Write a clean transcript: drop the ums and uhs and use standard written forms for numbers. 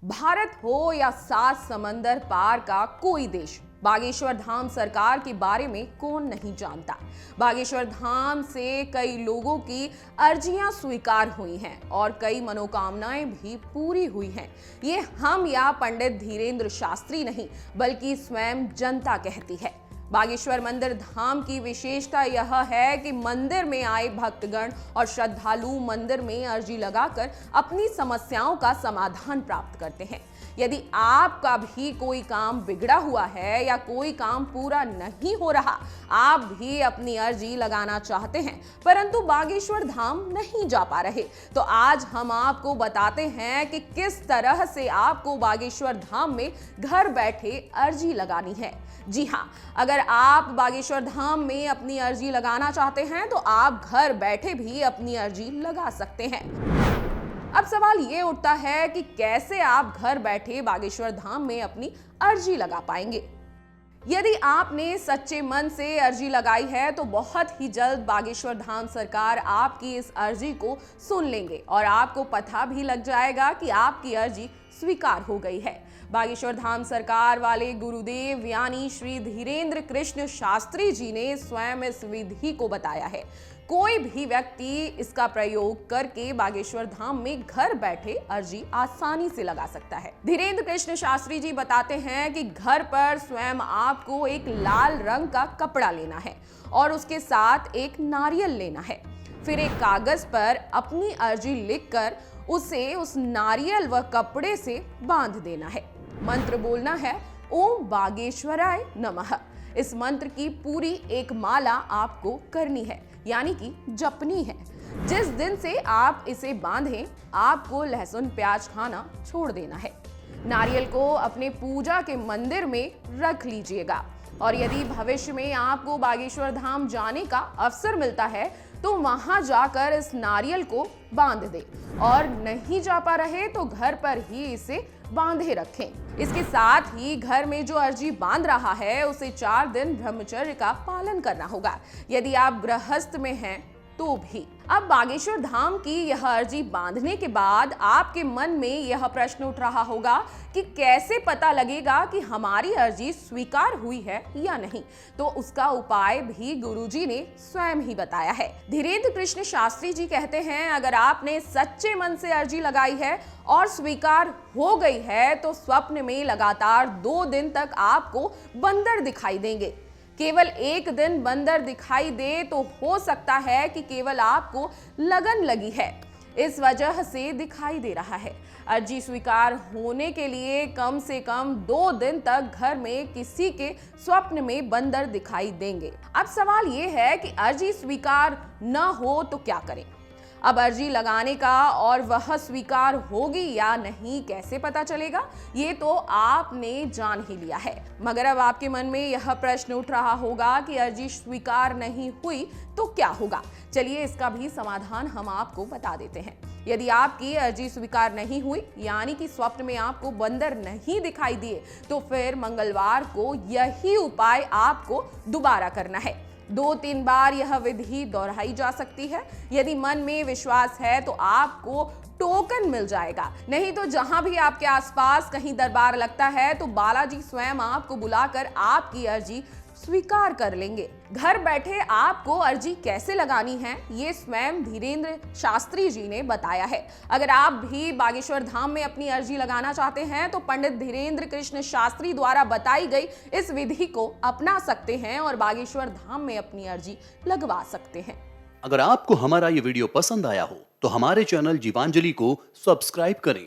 भारत हो या सात समंदर पार का कोई देश, बागेश्वर धाम सरकार के बारे में कौन नहीं जानता। बागेश्वर धाम से कई लोगों की अर्जियां स्वीकार हुई हैं और कई मनोकामनाएं भी पूरी हुई हैं। ये हम या पंडित धीरेन्द्र शास्त्री नहीं, बल्कि स्वयं जनता कहती है। बागेश्वर मंदिर धाम की विशेषता यह है कि मंदिर में आए भक्तगण और श्रद्धालु मंदिर में अर्जी लगाकर अपनी समस्याओं का समाधान प्राप्त करते हैं। यदि आपका भी कोई काम बिगड़ा हुआ है या कोई काम पूरा नहीं हो रहा, आप भी अपनी अर्जी लगाना चाहते हैं परंतु बागेश्वर धाम नहीं जा पा रहे, तो आज हम आपको बताते हैं कि किस तरह से आपको बागेश्वर धाम में घर बैठे अर्जी लगानी है। जी हाँ, अगर आप बागेश्वर धाम में अपनी अर्जी लगाना चाहते हैं तो आप घर बैठे भी अपनी अर्जी लगा सकते हैं। अब सवाल ये उठता है कि कैसे आप घर बैठे बागेश्वर धाम में अपनी अर्जी लगा पाएंगे। यदि आपने सच्चे मन से अर्जी लगाई है तो बहुत ही जल्द बागेश्वर धाम सरकार आपकी इस अर्जी को सुन लेंगे और आपको पता भी लग जाएगा कि आपकी अर्जी स्वीकार हो गई है। बागेश्वर धाम सरकार वाले गुरुदेव यानी श्री धीरेन्द्र कृष्ण शास्त्री जी ने स्वयं इस विधि को बताया है। कोई भी व्यक्ति इसका प्रयोग करके बागेश्वर धाम में घर बैठे अर्जी आसानी से लगा सकता है। धीरेन्द्र कृष्ण शास्त्री जी बताते हैं कि घर पर स्वयं आपको एक लाल रंग का कपड़ा लेना है और उसके साथ एक नारियल लेना है। फिर एक कागज पर अपनी अर्जी लिखकर उसे उस नारियल व कपड़े से बांध देना है। मंत्र बोलना है ओम बागेश्वराय नमः। इस मंत्र की पूरी एक माला आपको करनी है, यानी कि जपनी है। जिस दिन से आप इसे बांधें, आपको लहसुन प्याज खाना छोड़ देना है। नारियल को अपने पूजा के मंदिर में रख लीजिएगा और यदि भविष्य में आपको बागेश्वर धाम जाने का अवसर मिलता है तो वहां जाकर इस नारियल को बांध दे और नहीं जा पा रहे तो घर पर ही इसे बांधे रखें। इसके साथ ही घर में जो अर्जी बांध रहा है उसे 4 दिन ब्रह्मचर्य का पालन करना होगा, यदि आप गृहस्थ में हैं तो भी। अब बागेश्वर धाम की यह अर्जी बांधने के बाद आपके मन में यह प्रश्न उठ रहा होगा कि कैसे पता लगेगा कि हमारी अर्जी स्वीकार हुई है या नहीं, तो उसका उपाय भी गुरुजी ने स्वयं ही बताया है। धीरेन्द्र कृष्ण शास्त्री जी कहते हैं, अगर आपने सच्चे मन से अर्जी लगाई है और स्वीकार हो गई है तो स्वप्न में लगातार 2 दिन तक आपको बंदर दिखाई देंगे। केवल एक दिन बंदर दिखाई दे तो हो सकता है कि केवल आपको लगन लगी है, इस वजह से दिखाई दे रहा है। अर्जी स्वीकार होने के लिए कम से कम 2 दिन तक घर में किसी के स्वप्न में बंदर दिखाई देंगे। अब सवाल ये है कि अर्जी स्वीकार न हो तो क्या करें। अब अर्जी लगाने का और वह स्वीकार होगी या नहीं कैसे पता चलेगा, ये तो आपने जान ही लिया है। मगर अब आपके मन में यह प्रश्न उठ रहा होगा कि अर्जी स्वीकार नहीं हुई तो क्या होगा। चलिए इसका भी समाधान हम आपको बता देते हैं। यदि आपकी अर्जी स्वीकार नहीं हुई, यानी कि स्वप्न में आपको बंदर नहीं दिखाई दिए, तो फिर मंगलवार को यही उपाय आपको दोबारा करना है। 2-3 बार यह विधि दोहराई जा सकती है। यदि मन में विश्वास है तो आपको टोकन मिल जाएगा, नहीं तो जहां भी आपके आसपास कहीं दरबार लगता है तो बालाजी स्वयं आपको बुलाकर आपकी अर्जी स्वीकार कर लेंगे। घर बैठे आपको अर्जी कैसे लगानी है ये स्वयं धीरेन्द्र शास्त्री जी ने बताया है। अगर आप भी बागेश्वर धाम में अपनी अर्जी लगाना चाहते हैं तो पंडित धीरेन्द्र कृष्ण शास्त्री द्वारा बताई गई इस विधि को अपना सकते हैं और बागेश्वर धाम में अपनी अर्जी लगवा सकते हैं। अगर आपको हमारा ये वीडियो पसंद आया हो तो हमारे चैनल जीवांजलि को सब्सक्राइब करें